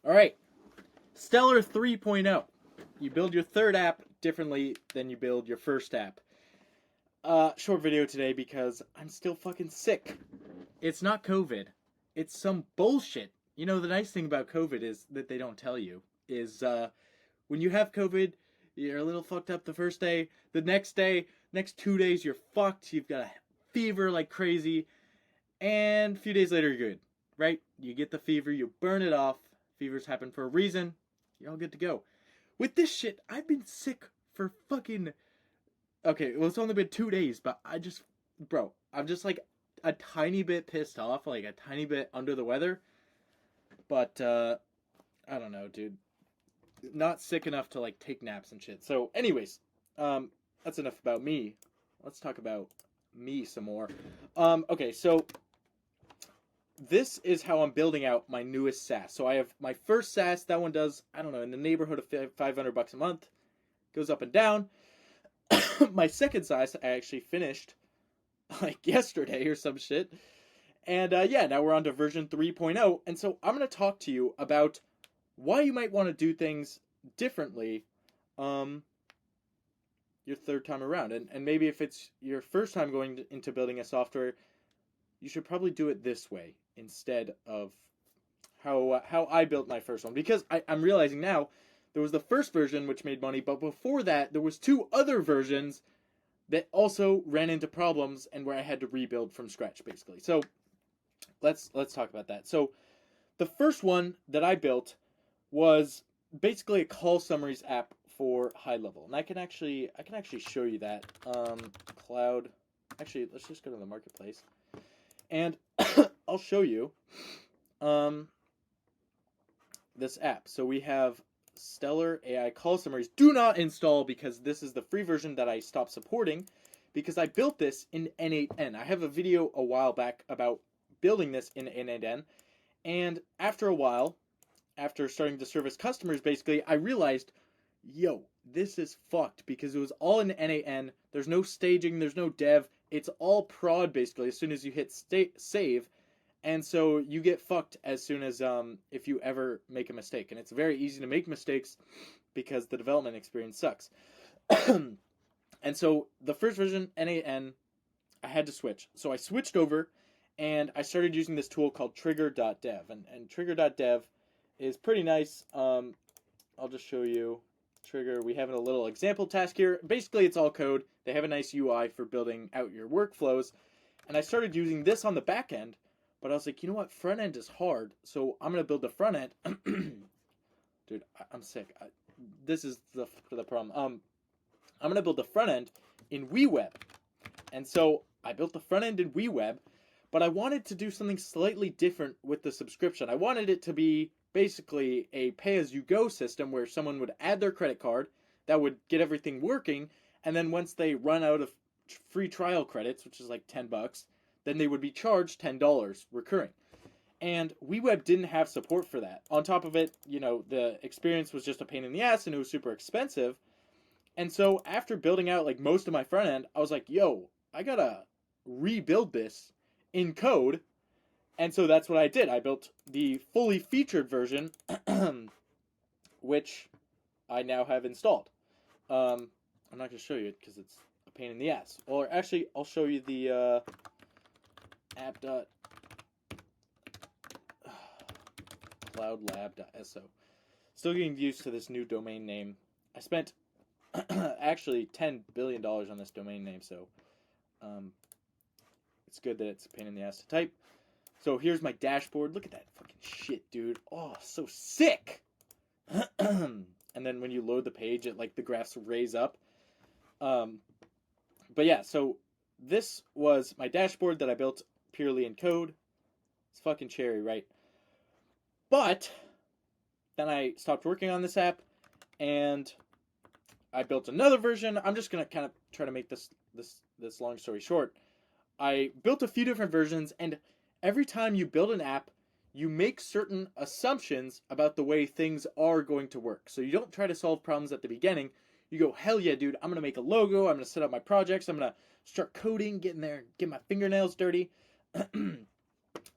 All right, Stellar 3.0. You build your third app differently than you build your first app. Short video today because I'm still fucking sick. It's not COVID. It's some bullshit. You know, the nice thing about COVID is that they don't tell you is when you have COVID, you're a little fucked up the first day. The next day, next 2 days, you're fucked. You've got a fever like crazy. And a few days later, you're good, right? You get the fever, you burn it off. Fevers happen for a reason. You're all good to go. With this shit, I've been sick for fucking... Okay, well, it's only been 2 days, but Bro, I'm just like a tiny bit pissed off, like a tiny bit under the weather. But, I don't know, dude. Not sick enough to, like, take naps and shit. So, anyways, that's enough about me. Let's talk about me some more. Okay, so this is how I'm building out my newest SaaS. So I have my first SaaS. That one does, I don't know, in the neighborhood of $500 a month. Goes up and down. My second SaaS I actually finished like yesterday or some shit. And yeah, now we're on to version 3.0. And so I'm going to talk to you about why you might want to do things differently your third time around. And maybe if it's your first time going into building a software, you should probably do it this way instead of how I built my first one. Because I'm realizing now, there was the first version which made money, but before that, there was 2 other versions that also ran into problems and where I had to rebuild from scratch, basically. So let's talk about that. So the first one that I built was basically a call summaries app for high level, and I can actually show you that. Cloud. Actually, let's just go to the marketplace, and I'll show you this app. So we have Stellar AI call summaries. Do not install because this is the free version that I stopped supporting because I built this in N8N. I have a video a while back about building this in N8N, and after a while, after starting to service customers, basically, I realized, yo, this is fucked because it was all in N8N. There's no staging, there's no dev. It's all prod, basically, as soon as you hit save. And so you get fucked as soon as, if you ever make a mistake. And it's very easy to make mistakes because the development experience sucks. And so the first version, N8N, I had to switch. So I switched over and I started using this tool called trigger.dev. And trigger.dev is pretty nice. I'll just show you Trigger. We have a little example task here. Basically, it's all code. They have a nice UI for building out your workflows. And I started using this on the back end. But I was like, you know what? Front end is hard, so I'm going to build the front end. Dude, I'm sick. This is the problem. I'm going to build the front end in WeWeb. And so I built the front end in WeWeb, but I wanted to do something slightly different with the subscription. I wanted it to be basically a pay-as-you-go system where someone would add their credit card, that would get everything working, and then once they run out of free trial credits, which is like $10, then they would be charged $10 recurring. And WeWeb didn't have support for that. On top of it, you know, the experience was just a pain in the ass and it was super expensive. And so after building out like most of my front end, I was like, yo, I gotta rebuild this in code. And so that's what I did. I built the fully featured version, which I now have installed. I'm not gonna show you it because it's a pain in the ass. Or actually, I'll show you the app.cloudlab.so. Still getting used to this new domain name. I spent actually $10 billion on this domain name, so it's good that it's a pain in the ass to type. So here's my dashboard. Look at that fucking shit, dude. Oh, so sick. And then when you load the page, it like the graphs raise up. But yeah, so this was my dashboard that I built purely in code. It's fucking cherry, right? But then I stopped working on this app and I built another version. I'm just gonna kind of try to make this long story short. I built a few different versions, and every time you build an app, you make certain assumptions about the way things are going to work. So you don't try to solve problems at the beginning. You go, hell yeah, dude, I'm gonna make a logo, I'm gonna set up my projects, I'm gonna start coding, get in there, get my fingernails dirty.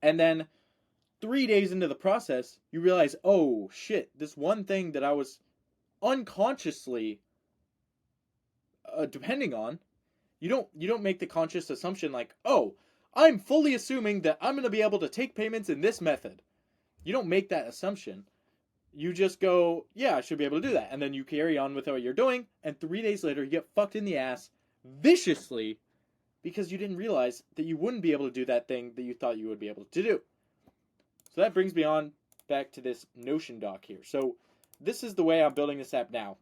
And then 3 days into the process, you realize, oh shit, this one thing that I was unconsciously depending on, you don't make the conscious assumption like, oh, I'm fully assuming that I'm going to be able to take payments in this method. You don't make that assumption. You just go, yeah, I should be able to do that. And then you carry on with what you're doing, and 3 days later, you get fucked in the ass viciously because you didn't realize that you wouldn't be able to do that thing that you thought you would be able to do. So that brings me on back to this Notion doc here. So this is the way I'm building this app now.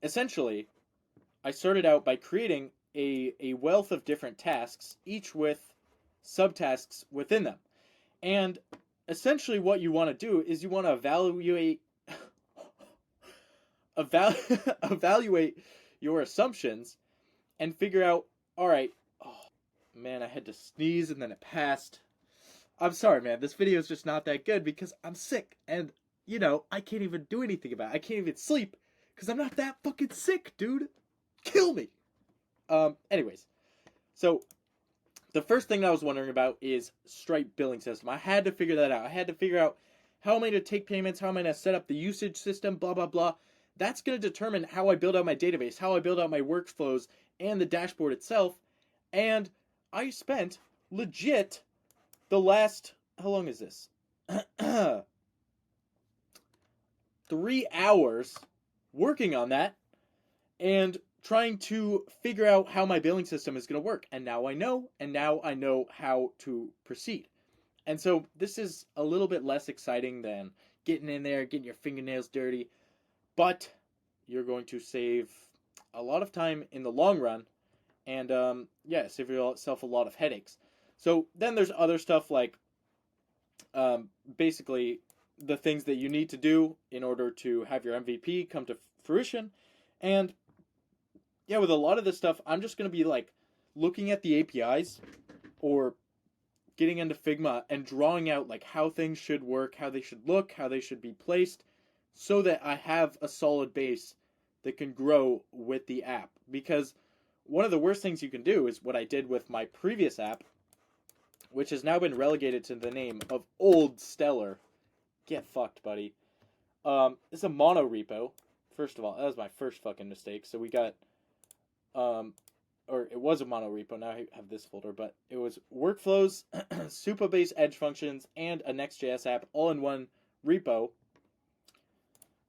Essentially, I started out by creating a wealth of different tasks, each with subtasks within them. And essentially what you want to do is you want to evaluate your assumptions and figure out, all right, oh man, I had to sneeze and then it passed. I'm sorry, man, this video is just not that good because I'm sick and, I can't even do anything about it. I can't even sleep because I'm not that fucking sick, dude. Kill me. Anyways, so the first thing I was wondering about is Stripe billing system. I had to figure that out. I had to figure out how am I going to take payments, how am I going to set up the usage system, blah, blah, blah. That's going to determine how I build out my database, how I build out my workflows, and the dashboard itself. And I spent legit the last, how long is this? 3 hours working on that and trying to figure out how my billing system is going to work. And now I know how to proceed. And so this is a little bit less exciting than getting in there, getting your fingernails dirty, but you're going to save a lot of time in the long run and, save yourself a lot of headaches. So then there's other stuff like basically the things that you need to do in order to have your MVP come to fruition. And yeah, with a lot of this stuff, I'm just going to be like looking at the APIs or getting into Figma and drawing out like how things should work, how they should look, how they should be placed, so that I have a solid base that can grow with the app. Because one of the worst things you can do is what I did with my previous app, which has now been relegated to the name of Old Stellar. Get fucked, buddy. It's a mono repo. First of all, that was my first fucking mistake. So we got, or it was a mono repo. Now I have this folder, but it was workflows, Supabase edge functions, and a Next.js app all in one repo.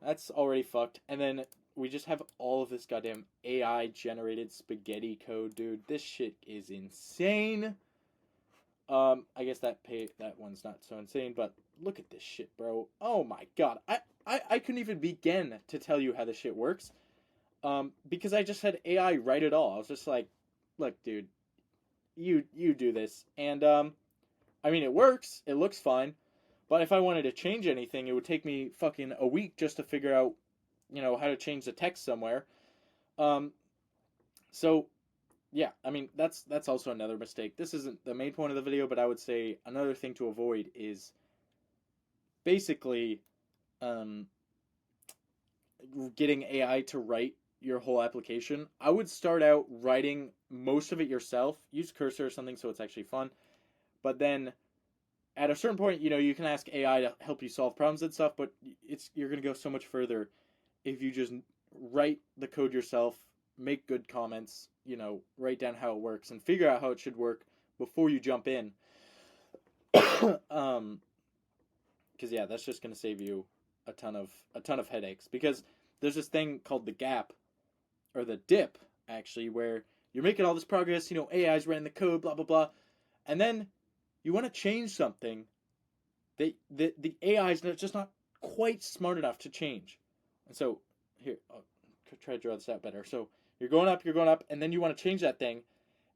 That's already fucked. And then we just have all of this goddamn AI generated spaghetti code, dude. This shit is insane. I guess that one's not so insane, but look at this shit, bro. Oh my god. I couldn't even begin to tell you how this shit works. Because I just had AI write it all. I was just like, look, dude, you do this. And, I mean, it works. It looks fine. But if I wanted to change anything, it would take me fucking a week just to figure out, how to change the text somewhere. So, yeah, I mean, that's also another mistake. This isn't the main point of the video, but I would say another thing to avoid is basically getting AI to write your whole application. I would start out writing most of it yourself. Use Cursor or something so it's actually fun. But then at a certain point, you can ask AI to help you solve problems and stuff, but you're going to go so much further if you just write the code yourself, make good comments, write down how it works and figure out how it should work before you jump in. Because yeah, that's just going to save you a ton of headaches, because there's this thing called the gap or the dip actually, where you're making all this progress, AI's writing the code, blah blah blah, and then you want to change something that the AI is just not quite smart enough to change. And so here, I'll try to draw this out better. So you're going up, and then you want to change that thing,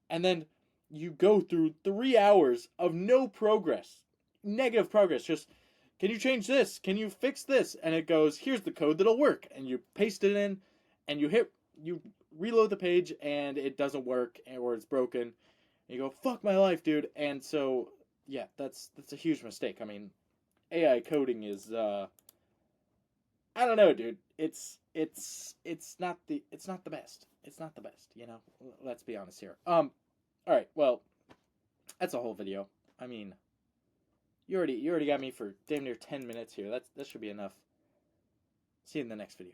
and then you go through 3 hours of no progress, negative progress. Just, can you change this? Can you fix this? And it goes, here's the code that'll work, and you paste it in, and you reload the page, and it doesn't work, or it's broken. And you go, fuck my life, dude. And so yeah, that's a huge mistake. I mean, AI coding is I don't know, dude. It's not the best. It's not the best, Let's be honest here. All right. Well, that's a whole video. I mean, You already got me for damn near 10 minutes here. That should be enough. See you in the next video.